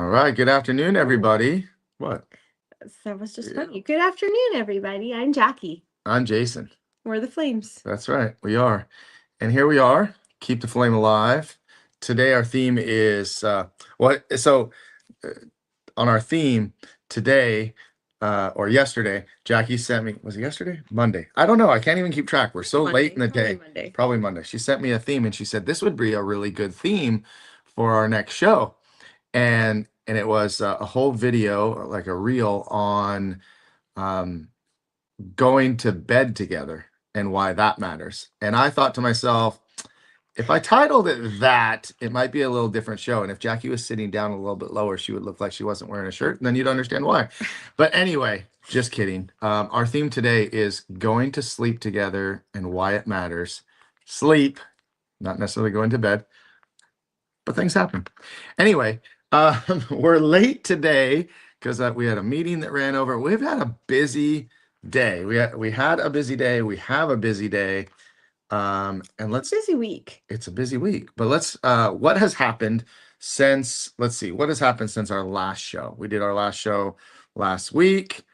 All right. Good afternoon, everybody. What? That was just Yeah. funny. Good afternoon, everybody. I'm Jackie. I'm Jason. We're the Flames. That's right. We are. And here we are. Keep the flame alive. Today, our theme is what? So, uh, on our theme today, or yesterday, Jackie sent me, was it yesterday? Monday. I don't know. I can't even keep track. We're so late in the Probably day. Monday. Probably Monday. She sent me a theme and she said, this would be a really good theme for our next show. And it was a whole video, like a reel on um, going to bed together and why that matters. And I thought to myself, if I titled it that, it might be a little different show. And if Jackie was sitting down a little bit lower, she would look like she wasn't wearing a shirt, and then you'd understand why. But anyway, just kidding. Our theme today is going to sleep together and why it matters. Sleep, not necessarily going to bed, but things happen. Anyway, we're late today because we had a meeting that ran over. We've had a busy day. We had a busy day. We have a busy day. And let's Busy week. It's a busy week. But let's what has happened since, let's see, what has happened since our last show? We did our last show last week.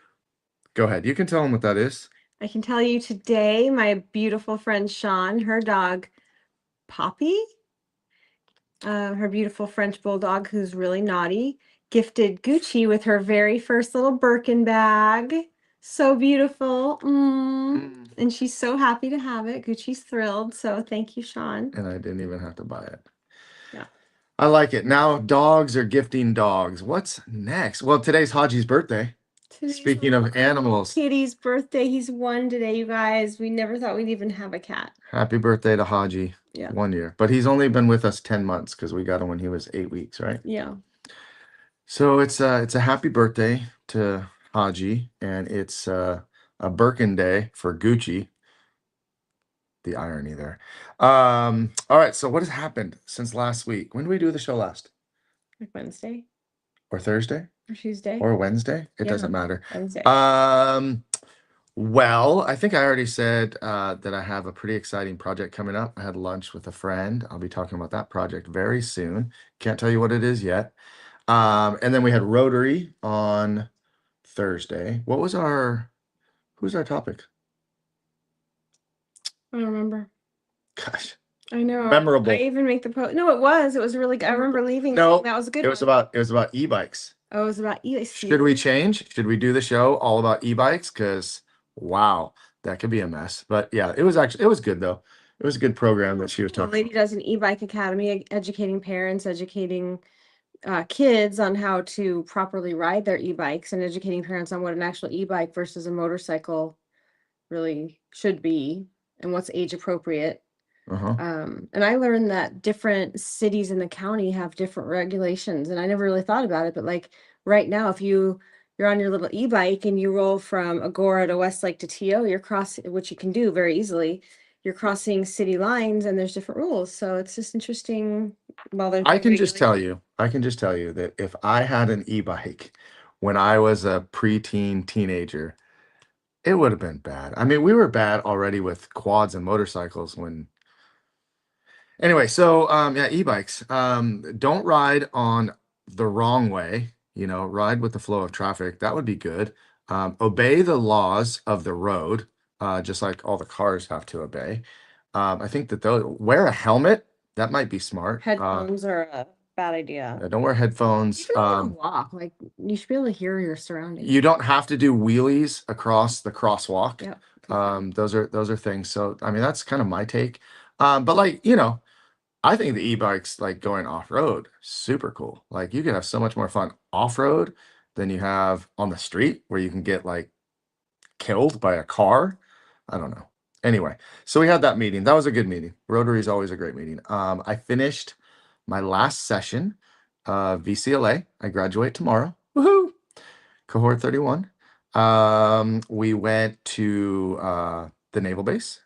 Go ahead. You can tell them what that is. I can tell you today, my beautiful friend Sean, her dog Poppy, her beautiful French bulldog who's really naughty, gifted Gucci with her very first little Birkin bag. So beautiful. And she's so happy to have it. Gucci's thrilled. So thank you, Sean. And I didn't even have to buy it. Yeah. I like it. Now dogs are gifting dogs. What's next? Well, today's Haji's birthday. Speaking of animals, Kitty's birthday. He's 1 today, you guys. We never thought we'd even have a cat. happy birthday to Haji. Yeah. 1 year. But he's only been with us 10 months because we got him when he was 8 weeks, right? Yeah. So it's a happy birthday to Haji, and it's a Birkin day for Gucci. The irony there. All right, so what has happened since last week? When did we do the show last? Like Wednesday Or Thursday? or Tuesday. Or Wednesday? It Yeah, doesn't matter. Wednesday. Well, I think I already said that I have a pretty exciting project coming up. I had lunch with a friend. I'll be talking about that project very soon. Can't tell you what it is yet. And then we had Rotary on Thursday. Who's our topic? I don't remember. Gosh, I know. memorable. I even make the post. No, it was really good. I remember leaving. No, that was a good it was one. about e-bikes. Oh, it was about e-bikes. Should we change? Should we do the show all about e-bikes? Because wow, that could be a mess. But yeah, it was good though. It was a good program that she was The talking lady about. does an e-bike academy, educating parents, educating kids on how to properly ride their e-bikes, and educating parents on what an actual e-bike versus a motorcycle really should be, and what's age appropriate. And I learned that different cities in the county have different regulations, and I never really thought about it. But like right now, if you're on your little e-bike and you roll from Agora to Westlake to TO, you're crossing, which you can do very easily. You're crossing city lines, and there's different rules. So it's just interesting. Well, I can just tell you that if I had an e-bike when I was a preteen teenager, it would have been bad. I mean, we were bad already with quads and motorcycles when. Anyway, so yeah, e-bikes. Don't ride on the wrong way, ride with the flow of traffic. That would be good. Obey the laws of the road, just like all the cars have to obey. I think that they'll wear a helmet. That might be smart. Headphones are a bad idea. Don't wear headphones. You should be able to walk. Like you should be able to hear your surroundings. You don't have to do wheelies across the crosswalk. Yep. Those are things. So I mean, that's kind of my take. But like, I think the e-bikes, like going off-road, super cool. Like you can have so much more fun off-road than you have on the street where you can get like killed by a car. I don't know. Anyway, so we had that meeting. That was a good meeting. Rotary is always a great meeting. I finished my last session of VCLA. I graduate tomorrow. Woohoo! Cohort 31. We went to the naval base,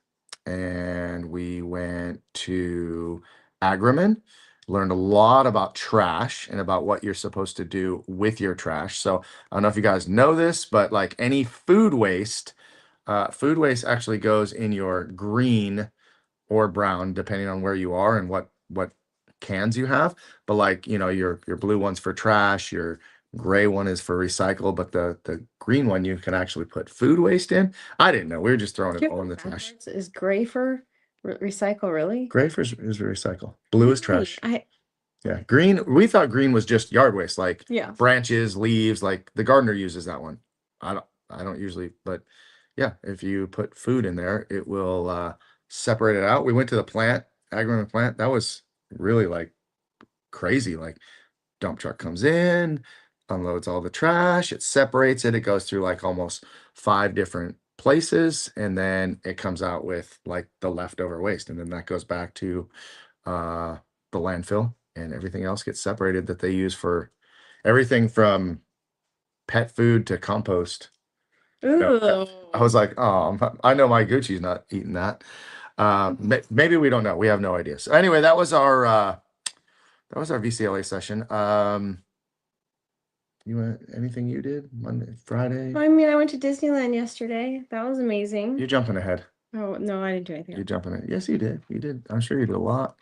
and we went to Agraman, learned a lot about trash and about what you're supposed to do with your trash. So I don't know if you guys know this, but like any food waste actually goes in your green or brown, depending on where you are and what cans you have, but like, you know, your blue one's for trash, your gray one is for recycle, but the green one you can actually put food waste in. I didn't know. We were just throwing Do it you all have in the it trash. backwards? Is gray for recycle, really? Gray is recycle. Blue is Really? trash. Yeah. Green, we thought green was just yard waste, like Yeah. branches, leaves, like the gardener uses that one. I don't usually, but yeah, if you put food in there, it will separate it out. We went to the plant, agronomic plant. That was really like crazy. Like dump truck comes in, unloads all the trash, it separates it, it goes through like almost 5 different places, and then it comes out with like the leftover waste, and then that goes back to uh the landfill, and everything else gets separated that they use for everything from pet food to compost. No, I was Ooh. like, oh, I know my Gucci's not eating that. Maybe we don't know. We have no idea. So anyway, that was our VCLA session. You went anything you did Monday, Friday? I mean, I went to Disneyland yesterday. That was amazing. You're jumping ahead. Oh, no, I didn't do anything You're else. jumping ahead. Yes, you did. You did. I'm sure you did a lot.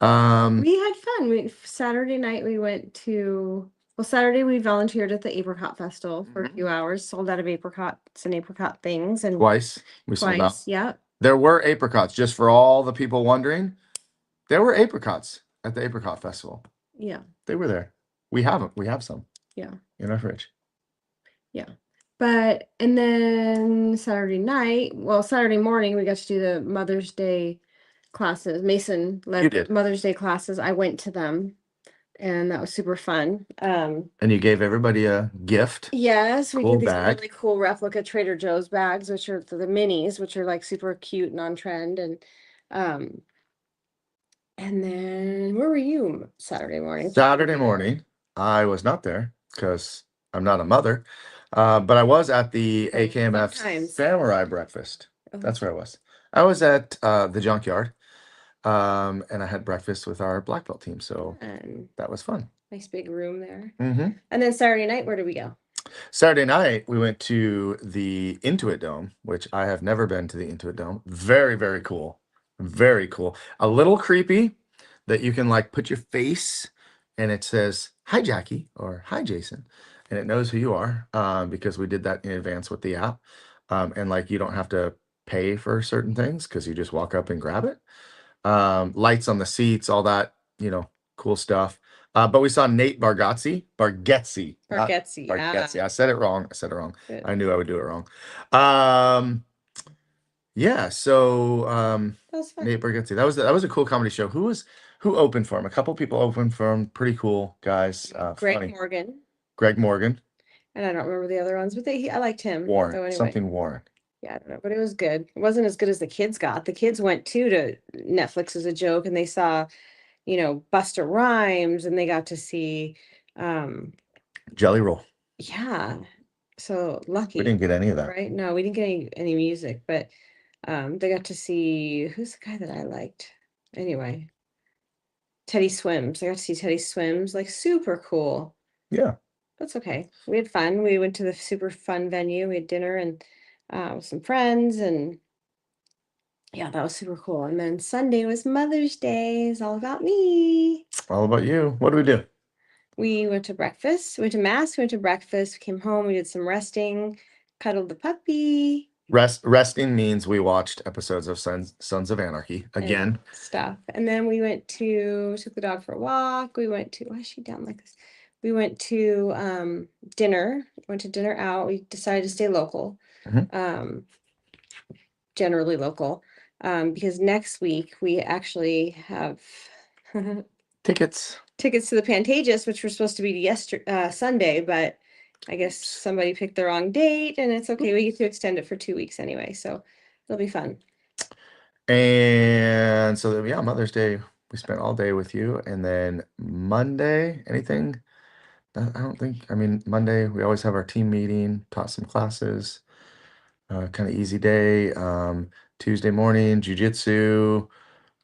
We had fun. Saturday night we went to, well, Saturday we volunteered at the Apricot Festival for a few hours, sold out of apricots and apricot things, and Twice we sold out. twice, yeah. There were apricots, just for all the people wondering. There were apricots at the Apricot Festival. Yeah. They were there. We have them. We have some. Yeah. In our fridge. Yeah. But, and then Saturday morning, we got to do the Mother's Day classes. Mason You led did. Mother's Day classes. I went to them, and that was super fun. And you gave everybody a gift. Yes, we Cool did these bag. really cool replica Trader Joe's bags, which are the minis, which are like super cute and on trend. Um, and then where were you Saturday morning? Saturday morning, I was not there because I'm not a mother, but I was at the Fun AKMF times. Samurai Breakfast. Oh, That's where I was. I was at the junkyard, and I had breakfast with our black belt team, so fun. that was fun. Nice big room there. Mm-hmm. And then Saturday night, where did we go? Saturday night, we went to the Intuit Dome, which I have never been to the Intuit Dome. Very, very cool. Very cool. A little creepy that you can like put your face and it says, "Hi, Jackie," or "Hi, Jason." And it knows who you are, because we did that in advance with the app. And like you don't have to pay for certain things because you just walk up and grab it. Lights on the seats, all that, cool stuff. But we saw Nate Bargatze, not Bargatze, Bargatze. I said it wrong. Good. I knew I would do it wrong. Yeah. So That was fun. Nate Bargatze. That was a cool comedy show. Who opened for him? A couple people opened for him. Pretty cool guys. Greg Funny. Morgan. Greg Morgan. And I don't remember the other ones, but I liked him. Warren. So anyway. Something Warren. Yeah, I don't know, but it was good. It wasn't as good as the kids got. The kids went too to Netflix as a joke, and they saw, Buster Rhymes, and they got to see, Jelly Roll. yeah. So lucky. We didn't get any of that. Right? No, we didn't get any music, but they got to see, who's the guy that I liked? Anyway, Teddy Swims. I got to see Teddy Swims, like super cool. Yeah. That's okay. We had fun. We went to the super fun venue. We had dinner and with some friends, and yeah, that was super cool. And then Sunday was Mother's Day. It's all about me. All about you. What do we do? We went to breakfast, went to mass, went to breakfast, came home, we did some resting, cuddled the puppy. Resting means we watched episodes of Sons of Anarchy again. And stuff. And then we took the dog for a walk. Why is she down like this? We went to dinner, out. We decided to stay local. Mhm. Generally local. Because next week we actually have Tickets. tickets to the Pantages, which were supposed to be Sunday, but I guess somebody picked the wrong date, and it's okay. We get to extend it for 2 weeks anyway, so it'll be fun. And so yeah, Mother's Day, we spent all day with you. And then Monday, anything? I don't think, Monday, we always have our team meeting, taught some classes, kind of easy day. Tuesday morning, jujitsu.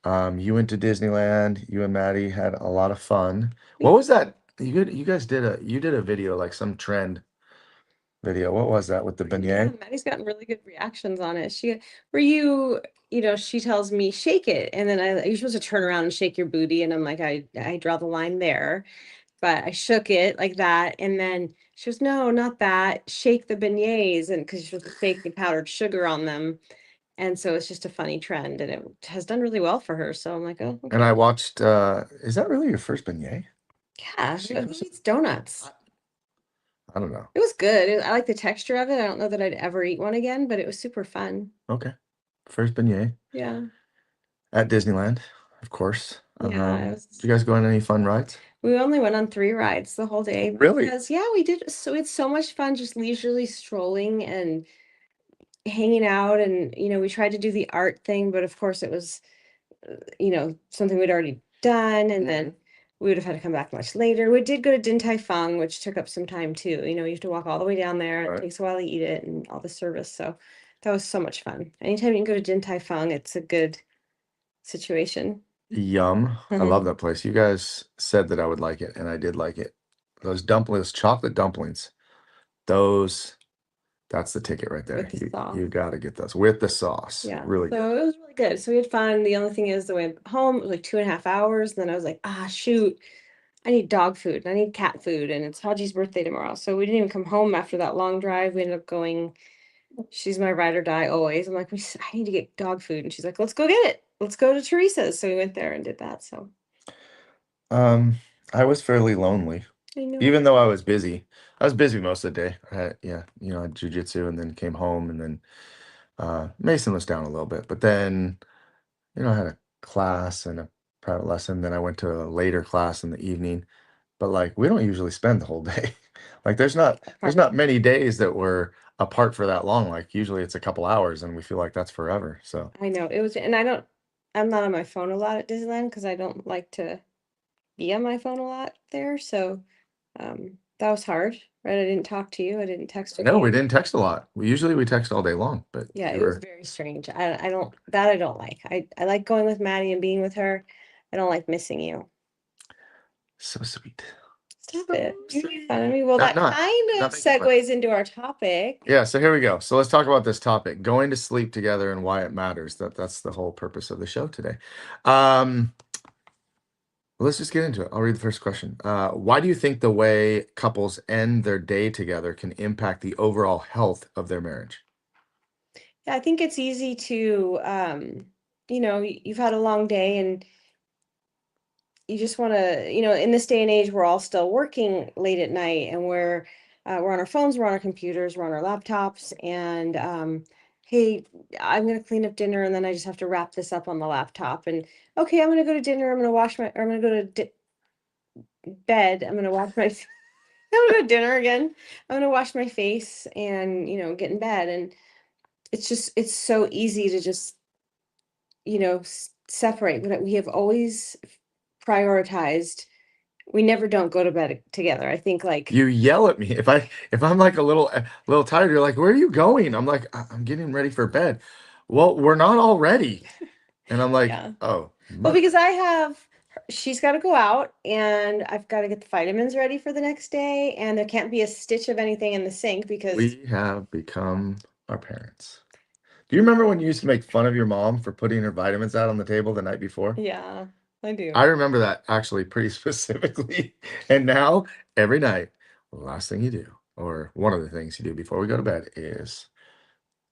You went to Disneyland. You and Maddie had a lot of fun. What was that? You guys did a video, like some trend video. What was that with the Yeah, beignet? Maddie's gotten really good reactions on it. she tells me shake it, and then you're supposed to turn around and shake your booty, and I'm like, I draw the line there. But I shook it like that, and then she goes, no, not that. Shake the beignets, and because you're supposed to shake the powdered sugar on them, and so it's just a funny trend, and it has done really well for her. So I'm like, oh, And okay, I watched, is that really your first beignet? yeah. She Who goes, eats donuts? I don't know. It was good. I like the texture of it. I don't know that I'd ever eat one again, but it was super fun. Okay. First beignet Yeah, at Disneyland, of course. yeah. Did you guys go on any fun rides? We only went on 3 rides the whole day Really? because, yeah, we did. So it's so much fun just leisurely strolling and hanging out. And, we tried to do the art thing, but of course it was, something we'd already done. And then we would have had to come back much later. We did go to Din Tai Fung, which took up some time too. You have to walk all the way down there. It Right. takes a while to eat it and all the service. So that was so much fun. Anytime you can go to Din Tai Fung, it's a good situation. Yum. I love that place. You guys said that I would like it, and I did like it. Those dumplings, chocolate dumplings, those, that's the ticket right there. With the sauce. You got to get those with the sauce. Yeah. Really good. So it was really good. So we had fun. The only thing is the way home, it was like 2.5 hours. And then I was like, shoot, I need dog food and I need cat food. And it's Haji's birthday tomorrow. So we didn't even come home after that long drive. We ended up going, she's my ride or die always. I'm like, I need to get dog food. And she's like, let's go get it. Let's go to Teresa's. So we went there and did that. So I was fairly lonely, I know. even though I was busy. I was busy most of the day. I had, yeah, I had jujitsu and then came home and then Mason was down a little bit, but then, I had a class and a private lesson. Then I went to a later class in the evening, but like we don't usually spend the whole day. Like there's not many days that we're apart for that long. Like usually it's a couple hours and we feel like that's forever. So I know it was, and I'm not on my phone a lot at Disneyland because I don't like to be on my phone a lot there. So that was hard, right? I didn't talk to you. I didn't text with no, we you. didn't text a lot. We text all day long, but Yeah, you it was were very strange. I don't like. I like going with Maddie and being with her. I don't like missing you. so sweet. Stop So it. You're sweet. making fun of me. Well, that kind of not making fun. segues into our topic. Yeah, so here we go. So let's talk about this topic, going to sleep together and why it matters. That's the whole purpose of the show today. Let's just get into it. I'll read the first question. Why do you think the way couples end their day together can impact the overall health of their marriage? Yeah, I think it's easy to, you've had a long day and you just want to, in this day and age, we're all still working late at night and we're on our phones, we're on our computers, we're on our laptops, and hey, I'm gonna clean up dinner and then I just have to wrap this up on the laptop. And okay, I'm gonna go to dinner. I'm gonna go to bed. I'm gonna wash my. I'm gonna go to dinner again. I'm gonna wash my face and get in bed. And it's so easy to just separate. But we have always prioritized. We never don't go to bed together. I think like You yell at me if I'm like a little tired. You're like, "Where are you going?" I'm like, I'm getting ready for bed." Well, we're not all ready, and I'm like, yeah. "Oh, Well, mother." because she's got to go out and I've got to get the vitamins ready for the next day, and there can't be a stitch of anything in the sink because We have become our parents. Do you remember when you used to make fun of your mom for putting her vitamins out on the table the night before? yeah, I do. I remember that actually pretty specifically. And now, every night, the last thing you do, or one of the things you do before we go to bed, is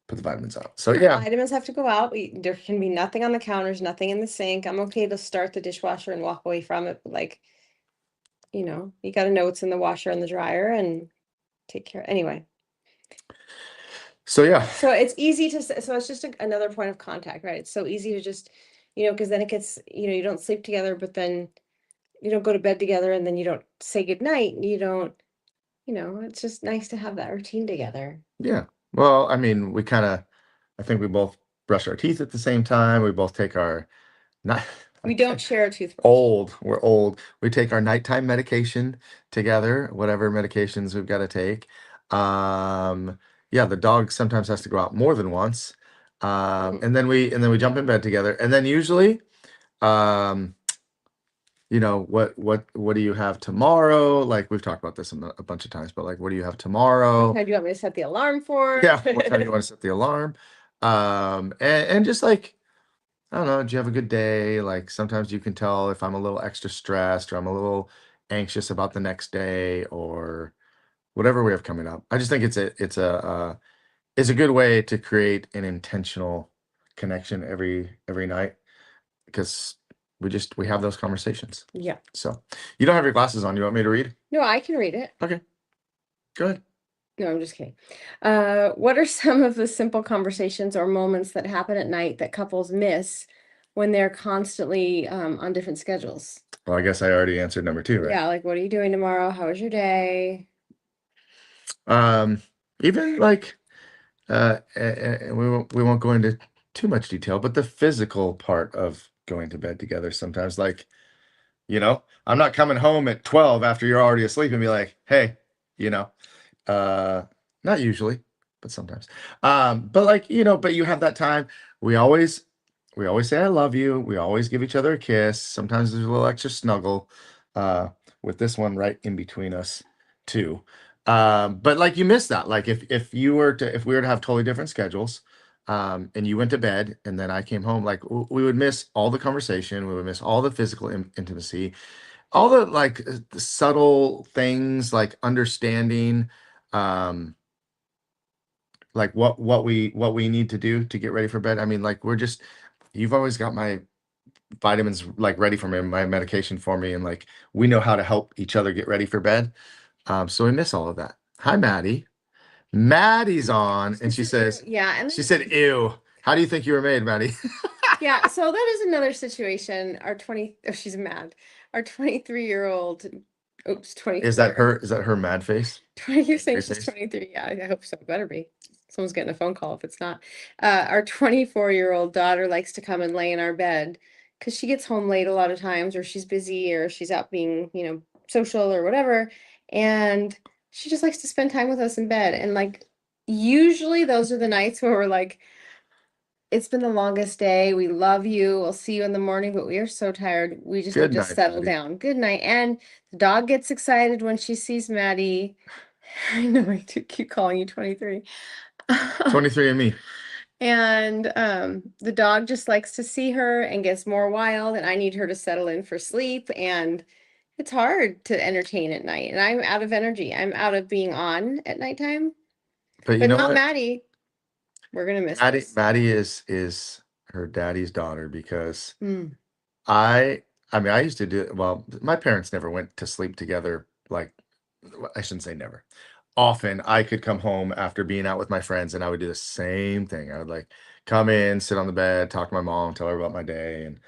put the vitamins out. So, yeah. Vitamins have to go out. There can be nothing on the counters, nothing in the sink. I'm okay to start the dishwasher and walk away from it, but like, you got to know what's in the washer and the dryer and take care. Anyway, So, yeah. so it's easy to so it's just another point of contact, right? It's so easy to just, because then it gets, you don't sleep together, but then you don't go to bed together and then you don't say goodnight. You don't, it's just nice to have that routine together. Yeah. Well, I mean, I think we both brush our teeth at the same time. We both take our, not, We don't share a toothbrush. we're old. We take our nighttime medication together, whatever medications we've got to take. Yeah, the dog sometimes has to go out more than once. And then we jump in bed together. And then usually, um, what do you have tomorrow? Like we've talked about this a bunch of times, but like, what do you have tomorrow? What time do you want me to set the alarm for? Yeah, what time do you want to set the alarm? And just like I don't know, did you have a good day? Like sometimes you can tell if I'm a little extra stressed or I'm a little anxious about the next day or whatever we have coming up. I just think it's a good way to create an intentional connection every night because we have those conversations. Yeah. So you don't have your glasses on. You want me to read? No, I can read it. Okay, go ahead. No, I'm just kidding. What are some of the simple conversations or moments that happen at night that couples miss when they're constantly on different schedules? Well, I guess I already answered number two, right? Yeah, like what are you doing tomorrow? How was your day? Um, even like we won't go into too much detail, but the physical part of going to bed together sometimes, like, I'm not coming home at 12 after you're already asleep and be like, hey, you know, uh, not usually, but sometimes. But like, but you have that time. We always we always say I love you. We always give each other a kiss. Sometimes there's a little extra snuggle, uh, with this one right in between us too. But like you miss that. Like if we were to have totally different schedules, and you went to bed and then I came home, like we would miss all the conversation, we would miss all the physical intimacy, all the like the subtle things like understanding, um like what we need to do to get ready for bed. I mean, like you've always got my vitamins like ready for me, my medication for me, and like we know how to help each other get ready for bed. So we miss all of that. Hi, Maddie. Maddie's on, and she says, Yeah, and she said, "Ew, how do you think you were made, Maddie?" yeah, so that is another situation. Oh, she's mad. Our 23-year-old, oops, Is that 24. her? Is that her mad face? 20, you're saying Angry she's face? 23. Yeah, I hope so. Better be. Someone's getting a phone call if it's not. Our 24-year-old daughter likes to come and lay in our bed because she gets home late a lot of times, or she's busy, or she's out being, social or whatever. And she just likes to spend time with us in bed. And like, usually those are the nights where we're like, it's been the longest day. We love you. We'll see you in the morning, but we are so tired. We just need Good to night, settle Maddie. down. Good night. And the dog gets excited when she sees Maddie. I know I do keep calling you 23. 23 and me. And the dog just likes to see her and gets more wild, and I need her to settle in for sleep. And it's hard to entertain at night. And I'm out of energy. I'm out of being on at nighttime, But you but know not what? Maddie. We're gonna miss Maddie, this. Maddie is her daddy's daughter because Mm. I I mean I used to do well, my parents never went to sleep together like I shouldn't say never. Often I could come home after being out with my friends and I would do the same thing. I would like come in, sit on the bed, talk to my mom, tell her about my day. And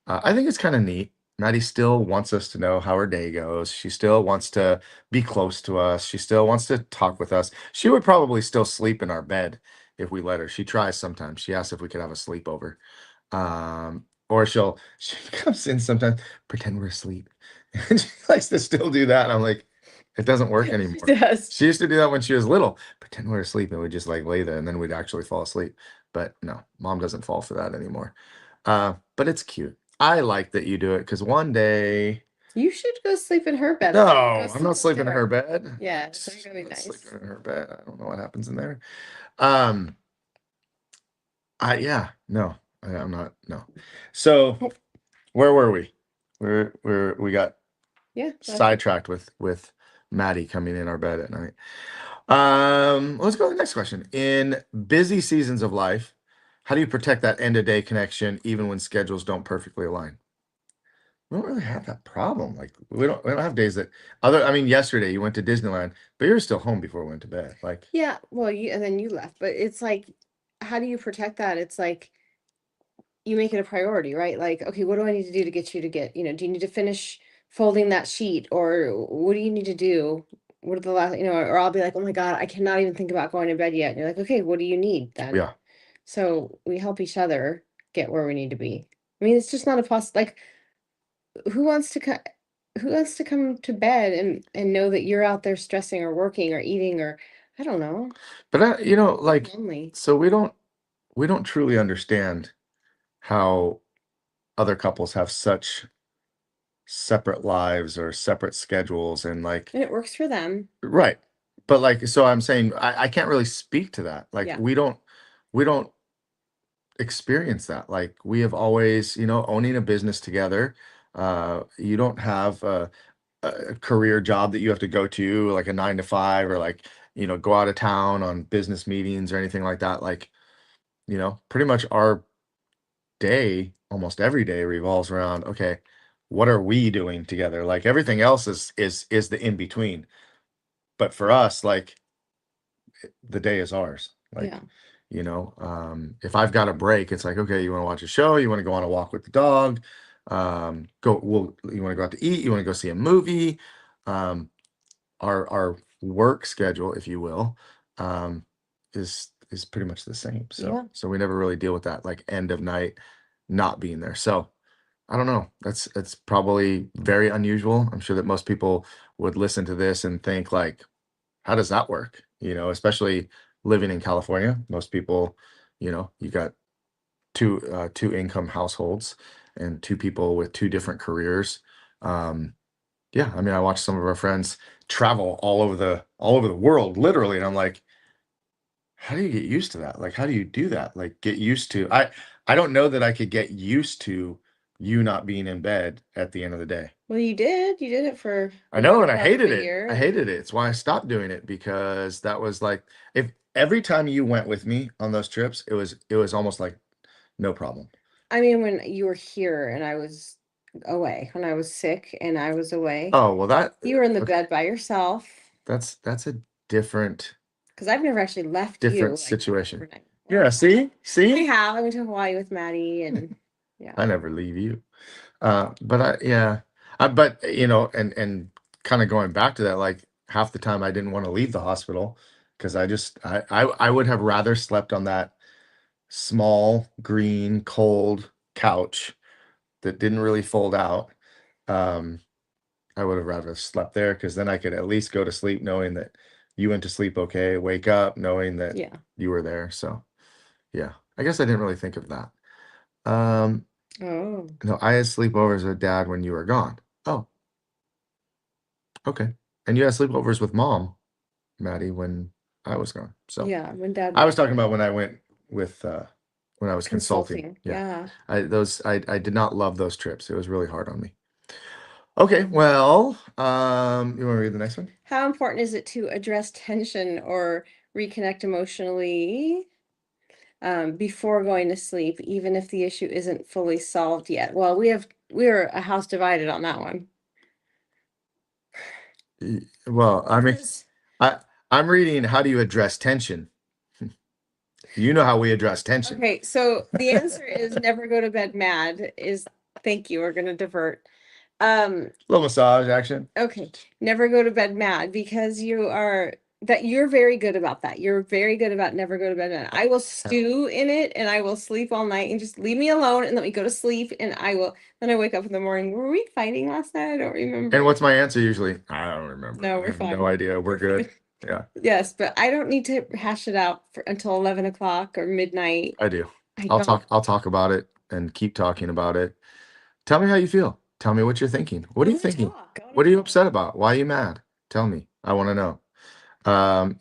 I think it's kind of neat. Maddie still wants us to know how her day goes. She still wants to be close to us. She still wants to talk with us. She would probably still sleep in our bed if we let her. She tries sometimes. She asks if we could have a sleepover. Or she comes in sometimes, pretend we're asleep. And she likes to still do that. And I'm like, it doesn't work She anymore. does. She used to do that when she was little. Pretend we're asleep and we just like lay there and then we'd actually fall asleep. But no, mom doesn't fall for that anymore. But it's cute. I like that you do it because one day, You should go sleep in her bed then. Go no, I'm sleep not next to sleeping in her her. bed. Yeah, it's really I'm not sleeping nice. in her bed. I don't know what happens in there. Um, yeah, no, I'm not. No. So Oh, where were we? We got yeah, sidetracked with Maddie coming in our bed at night. Let's go to the next question. In busy seasons of life, how do you protect that end of day connection even when schedules don't perfectly align? We don't really have that problem. Like we don't have days that I mean, yesterday you went to Disneyland, but you were still home before we went to bed. Like, yeah. Well, you and then you left, but it's like, how do you protect that? It's like you make it a priority, right? Like, okay, what do I need to do to get you to get, do you need to finish folding that sheet, or what do you need to do? What are the last, or I'll be like, oh my God, I cannot even think about going to bed yet. And you're like, okay, what do you need then? yeah. So we help each other get where we need to be. I mean, it's just not a like, who wants to come who wants to come to bed and know that you're out there stressing or working or eating, or I don't know, But like, lonely. so we don't truly understand how other couples have such separate lives or separate schedules and like And it works for them. right. But like, so I'm saying I can't really speak to that. Like Yeah. we don't experienced that. Like we have always, owning a business together. You don't have a career job that you have to go to, like a 9 to 5, or like, go out of town on business meetings or anything like that. Like, pretty much our day, almost every day revolves around, okay, what are we doing together? Like everything else is the in between. But for us, like the day is ours. Yeah. Like, if I've got a break, it's like, okay, you want to watch a show, you want to go on a walk with the dog, you want to go out to eat, you want to go see a movie. Um, our work schedule, if you will, um, is pretty much the same. So Yeah. so we never really deal with that like end of night not being there. So I don't know. That's probably very unusual. I'm sure that most people would listen to this and think like, how does that work? Especially living in California. Most people, you got two income households and two people with two different careers. Um, yeah, I mean, I watched some of our friends travel all over the world, literally, and I'm like, how do you get used to that? Like, how do you do that? Like, get used to I don't know that I could get used to you not being in bed at the end of the day. Well, you did. You did it for I the know, better and I part of hated a it. I year. hated it. It's why I stopped doing it, because that was like, if every time you went with me on those trips, it was almost like no problem. I mean, when you were here and I was away, when I was sick and I was away, Oh, well, that you were in the okay. bed by yourself. That's a different Because I've never actually left different you like situation. overnight. Well, Yeah, see? I See? have. I went to Hawaii with Maddie and yeah. I never leave you. But yeah. But and kind of going back to that, like half the time I didn't want to leave the hospital because I would have rather slept on that small, green, cold couch that didn't really fold out. Um, I would have rather slept there because then I could at least go to sleep knowing that you went to sleep okay, wake up knowing that Yeah. you were there. So yeah, I guess I didn't really think of that. Um, Oh. no, I had sleepovers with dad when you were gone. Oh, okay. And you had sleepovers with mom, Maddie, when I was gone. So Yeah, when dad I was was talking about when I went with when I was consulting. consulting. Yeah. Yeah. I did not love those trips. It was really hard on me. Okay, well, you want to read the next one? How important is it to address tension or reconnect emotionally before going to sleep, even if the issue isn't fully solved yet? Well, we're a house divided on that one. Well, I mean, Because I I'm reading how do you address tension? You know how we address tension. okay, so the answer is never go to bed mad is thank you, we're gonna divert. Little massage action. Okay, never go to bed mad because you're very good about that. You're very good about never go to bed mad. I will stew in it and I will sleep all night and just leave me alone and let me go to sleep and then I wake up in the morning. Were we fighting last night? I don't And remember. what's my answer usually? I don't remember. No, I we're have no fine. idea. We're We're good. fine. Yeah, Yes, but I don't need to hash it out until 11 o'clock or midnight. I do. I I'll don't. talk. I'll talk about it and keep talking about it. Tell me how you feel. Tell me what you're thinking. What I are you want to thinking? talk. I want What to are you talk. upset about? Why are you mad? Tell me. I want to know.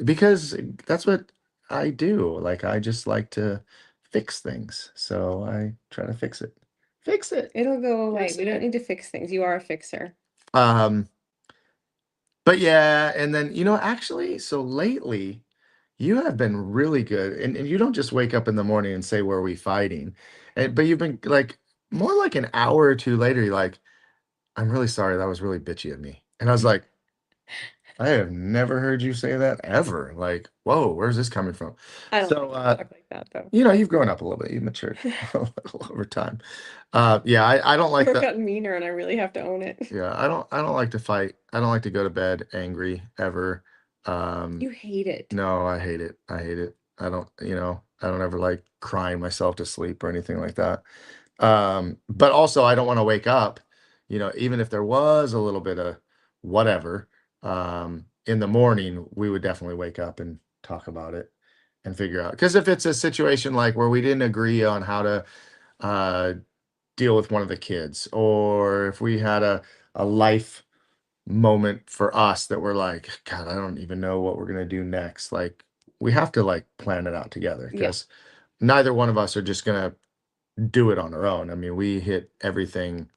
Because that's what I do. Like I just like to fix things. So I try to fix it. Fix it. It'll go away. Fix We don't it. need to fix things. You are a fixer. Um, but yeah, and then actually, so lately you have been really good. And you don't just wake up in the morning and say, "Were we fighting?" But you've been like more like an hour or two later, you're like, "I'm really sorry, that was really bitchy of me." And I was like, I have never heard you say that ever. Like, whoa, where's this coming from? I don't So, think I talk like that though. you've grown up a little bit, you've matured a little over time. Yeah, I don't like I've that. gotten meaner and I really have to own it. Yeah, I don't like to fight. I don't like to go to bed angry ever. You hate it. No, I hate it. I hate it. I don't ever like crying myself to sleep or anything like that. But also I don't want to wake up, even if there was a little bit of whatever, in the morning, we would definitely wake up and talk about it and figure out. Because if it's a situation like where we didn't agree on how to uh, deal with one of the kids, or if we had a life moment for us that we're like, God, I don't even know what we're gonna do next. Like we have to like plan it out together Yeah. because neither one of us are just gonna do it on our own. I mean, we hit everything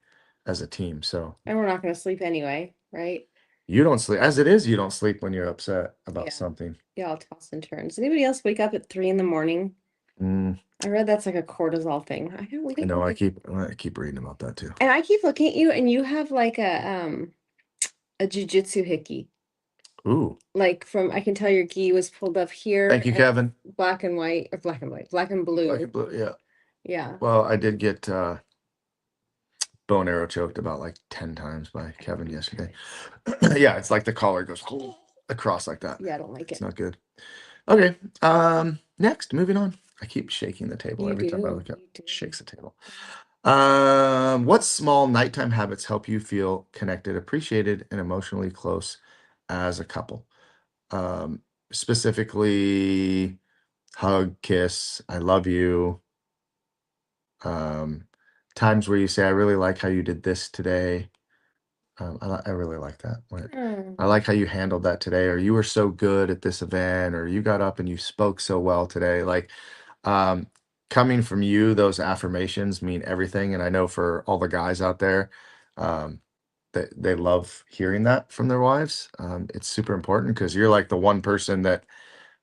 as a team. So And we're not gonna sleep anyway, right? you don't sleep as it is. You don't sleep when you're upset about Yeah. something. Yeah, I'll toss and turn. Does anybody else wake up at 3 in the morning? Mm, I read that's like a cortisol thing. I don't I wake know. up. I keep reading about that too. And I keep looking at you, and you have like a jujitsu hickey. Ooh, Like from, I can tell your gi was pulled up here thank you, and Kevin. black and white, or black and white, black and Black blue. and blue. Yeah. Yeah. Well, I did get bow and arrow choked about like 10 times by Kevin yesterday. Yeah, it's like the collar goes across like that. Yeah, I don't like It's it. not good. Okay. Next, moving on. I keep shaking the table You every time I do. look up. You do. Shakes the table. What small nighttime habits help you feel connected, appreciated, and emotionally close as a couple? Um, Specifically, hug, kiss, I love you. Um, Times where you say, I really like how you did this today. I really like that. I Oh, like how you handled that today, or you were so good at this event, or you got up and you spoke so well today. Like, um, coming from you, those affirmations mean everything. And I know for all the guys out there, um, that they love hearing that from their wives. It's super important because you're like the one person that,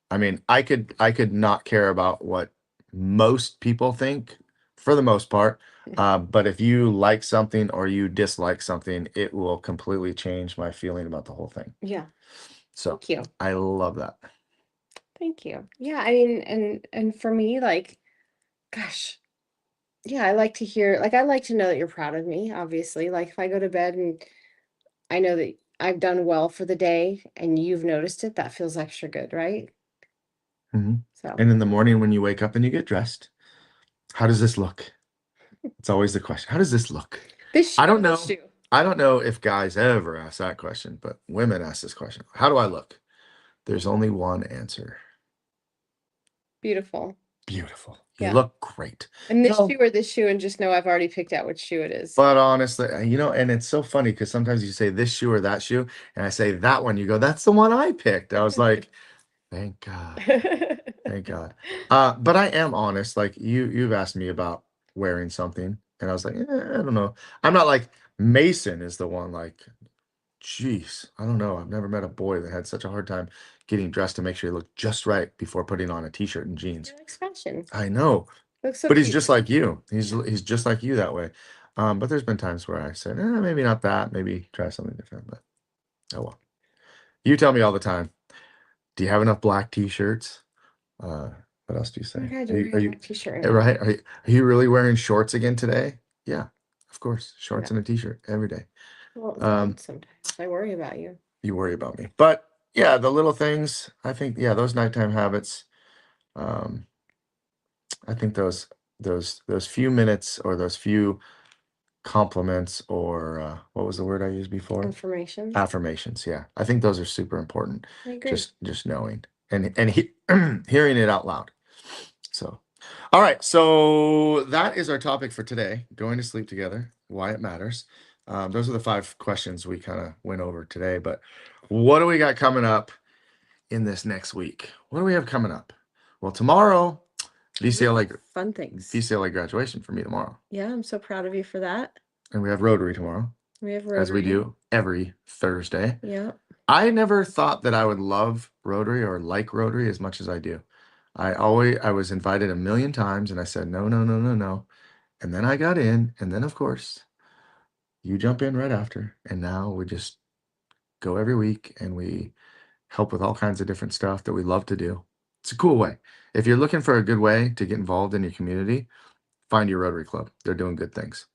I mean, I could not care about what most people think for the most part. But if you like something or you dislike something, it will completely change my feeling about the whole thing. yeah. So Thank you. I love that. Thank you. Yeah, I mean, and for me, like, gosh, yeah, I like to hear, like, I like to know that you're proud of me, obviously. Like, if I go to bed and I know that I've done well for the day and you've noticed it, that feels extra good, right? Mhm. So, And in the morning when you wake up and you get dressed, how does this look? It's always the question. How does this look? this I shoe don't or this know. shoe? I don't know if guys ever ask that question, but women ask this question. How do I look? There's only one answer. Beautiful. Beautiful. You Yeah. look great. And You this know, shoe or this shoe, and just know I've already picked out which shoe it is. but honestly, and it's so funny because sometimes you say this shoe or that shoe, and I say that one, you go, that's the one I picked. I was like, thank God. Thank God. But I am honest. Like you've asked me about wearing something, and I was like, I don't know. I'm not like Mason is the one like, geez, I don't know. I've never met a boy that had such a hard time getting dressed to make sure he looked just right before putting on a t-shirt and He jeans. likes fashion. I know. Looks so But he's cute. just like you. He's Yeah. he's just like you that way. But there's been times where I said, maybe not that. Maybe try something different. But oh well. You tell me all the time. Do you have enough black t-shirts? Uh, what else do you Oh my say? God, Are you're you, are wearing a you black t-shirt right now. right? Are you really wearing shorts again today? Yeah, of course. Yeah. Shorts and a t-shirt every day. Well, it's Um, hard sometimes. I worry about you. you worry about me. But yeah, the little things, I think, yeah, those nighttime habits. Um, I think those few minutes or those few compliments or what was the word I used before? Informations. Affirmations. Yeah, I think those are super important. I agree. Just knowing and hearing it out loud. So, all right. So that is our topic for today. Going to sleep together. Why it matters. Those are the 5 questions we kind of went over today. But what do we got coming up in this next week? What do we have coming up? Well, tomorrow, Really VCLA fun things. VCLA graduation for me tomorrow, Yeah, I'm so proud of you for that. and we have Rotary tomorrow, We have as we Rotary. do every Thursday. Yeah. I never thought that I would love Rotary or like Rotary as much as I do. I was invited a million times and I said no, no, no, no, no. And then I got in, and then of course you jump in right after. And now we just go every week and we help with all kinds of different stuff that we love to do. It's a cool way. If you're looking for a good way to get involved in your community, find your Rotary Club. They're doing good things.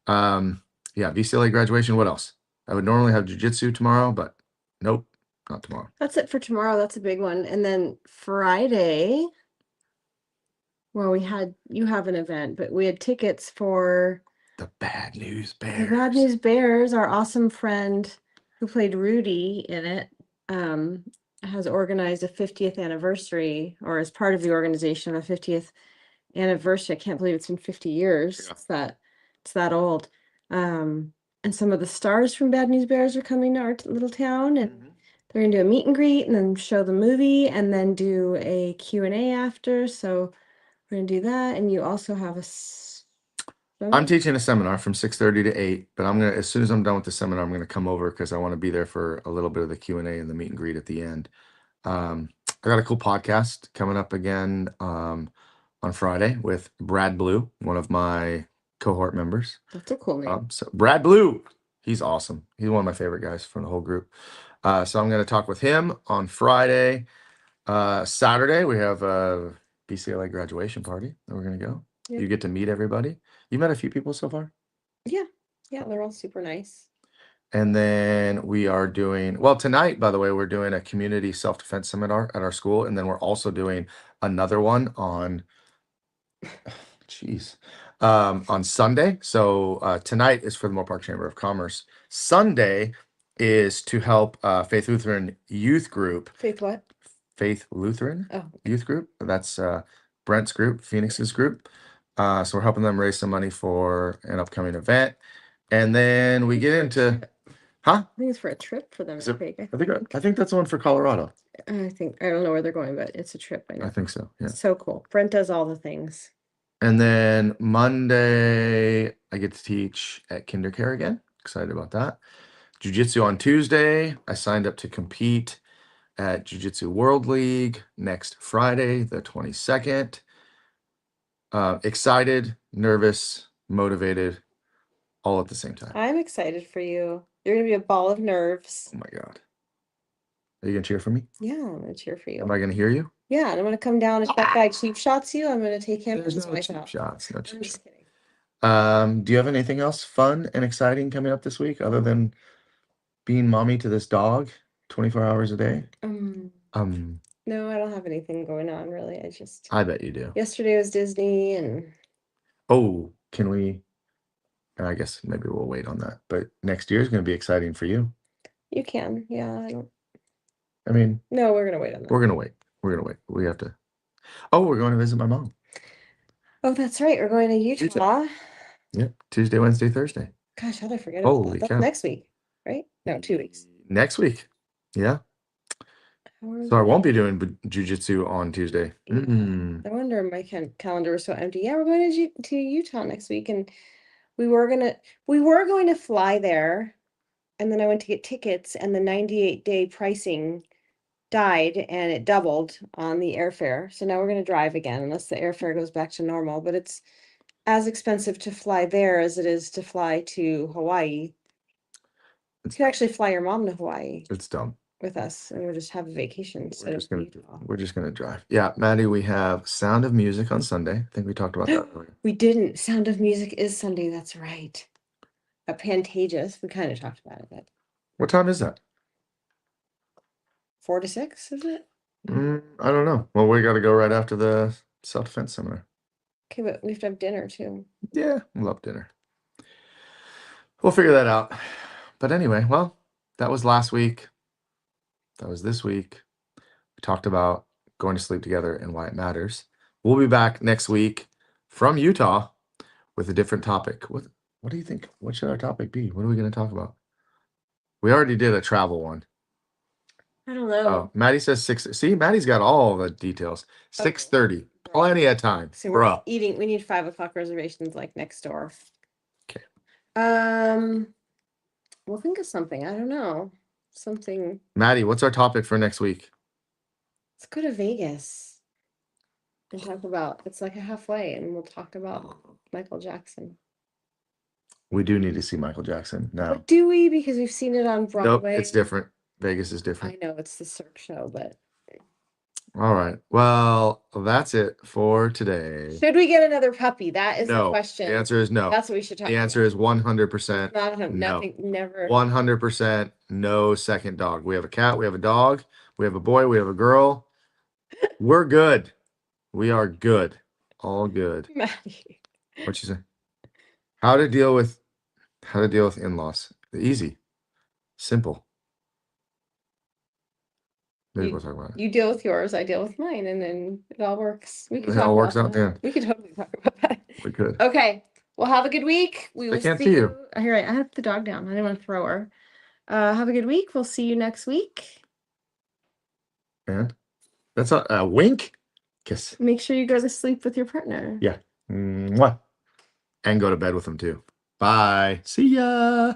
Um, yeah, VCLA graduation. What else? I would normally have jujitsu tomorrow, but nope, not tomorrow. That's it for tomorrow. That's a big one. And then Friday, well, you have an event, but we had tickets for The Bad News the Bad Bears. News Bears. Our awesome friend who played Rudy in it, um, has organized a 50th anniversary, or as part of the organization, a 50th anniversary. I can't believe it's been 50 years. Yeah. It's that old. And some of the stars from Bad News Bears are coming to our little town, and Mhm. they're gonna do a meet and greet and then show the movie and then do a Q&A after. So We're gonna do that, and you also have a I'm seminar? teaching a seminar from 6:30 to 8, but I'm gonna, as soon as I'm done with the seminar, I'm gonna come over because I want to be there for a little bit of the Q&A and the meet and greet at the end. I got a cool podcast coming up again on Friday with Brad Blue, one of my cohort members. That's a cool name. So Brad Blue, he's awesome. He's one of my favorite guys from the whole group. So I'm going to talk with him on Friday. Saturday, we have a BCLA graduation party that we're going to go. Yeah. You get to meet everybody. You met a few people so far? Yeah, they're all super nice. And then we are doing, well, tonight, by the way, we're doing a community self-defense seminar at our school. And then we're also doing another one on, on Sunday. So tonight is for the Moore Park Chamber of Commerce. Sunday is to help Faith Lutheran Youth Group. Faith what? Faith Lutheran Oh, Youth Group. That's Brent's group, Phoenix's group. So we're helping them raise some money for an upcoming event. And then we get into, huh? I think it's for a trip for them. Is it, I think that's the one for Colorado. I don't know where they're going, but it's a trip. I know. I think so. Yeah. So cool. Brent does all the things. And then Monday, I get to teach at KinderCare again. Excited about that. Jiu-Jitsu on Tuesday. I signed up to compete at Jiu-Jitsu World League next Friday, the 22nd. Excited, nervous, motivated, all at the same time. I'm excited for you. You're gonna be a ball of nerves. Oh my God. Are you gonna cheer for me? Yeah, I'm gonna cheer for you. Am I gonna hear you? Yeah, and I'm gonna come down if that guy cheap shots you. I'm gonna take him. There's and no wipe cheap out. shots. No I'm cheap just shots. kidding. Do you have anything else fun and exciting coming up this week other than being mommy to this dog 24 hours a day? No, I don't have anything going on really. I bet you do. Yesterday was Disney and Oh, can we? I guess maybe we'll wait on that. But next year is going to be exciting for you. you can. Yeah, I mean, no, we're gonna wait on that. we're gonna wait. We're gonna wait. We have to. Oh, we're going to visit my mom. Oh, that's right. We're going to Utah. Yep. Tuesday, Wednesday, Thursday. Gosh, how'd I forget about Holy that? cow. That's next week, right? No, 2 weeks. Next week. Yeah. So I won't be doing jiu-jitsu on Tuesday. No wonder my calendar was so empty. Yeah, we're going to Utah next week, and we were going to fly there, and then I went to get tickets, and the 98-day pricing died, and it doubled on the airfare. So now we're going to drive again, unless the airfare goes back to normal. But it's as expensive to fly there as it is to fly to Hawaii. You could actually fly your mom to Hawaii It's dumb. with us, and we'll just have a vacation. We're just gonna drive. Yeah, Maddie, we have Sound of Music on Sunday. I think we talked about that earlier. We didn't. Sound of Music is Sunday. That's right. Pantages. We kind of talked about it, but What time is that? 4 to 6, is it? I don't know. Well, we got to go right after the self-defense seminar. Okay, but we have to have dinner too. Yeah, love dinner. We'll figure that out. But anyway, well, that was last week. That was this week. We talked about going to sleep together and why it matters. We'll be back next week from Utah with a different topic. What do you think? What should our topic be? What are we going to talk about? We already did a travel one. I don't know. Oh, Maddie says 6. See, Maddie's got all the details. 6:30. Plenty of time. So we're eating. We need 5 o'clock reservations like next door. Okay. We'll think of something. I don't know. Something. Maddie, what's our topic for next week? Let's go to Vegas and talk about. It's like a halfway, and we'll talk about Michael Jackson. We do need to see Michael Jackson now. But do we? Because we've seen it on Broadway. Nope, it's different. Vegas is different. I know it's the Cirque show, but. All right. Well, that's it for today. Should we get another puppy? That is the question. The answer is no. That's what we should talk about. The answer is 100% no. no. Never. 100% no second dog. We have a cat. We have a dog. We have a boy. We have a girl. We're good. We are good. All good. Maddie. What'd you say? How to deal with in-laws. Easy. Simple. Maybe we'll talk about it. You deal with yours, I deal with mine, and then it all works. It all works out, yeah. We could totally talk about that. We could. Okay. Well, have a good week. We will can't see you. Here, I have the dog down. I didn't want to throw her. Have a good week. We'll see you next week. And that's a wink. Kiss. Make sure you go to sleep with your partner. Yeah. Mwah. And go to bed with them too. Bye. See ya.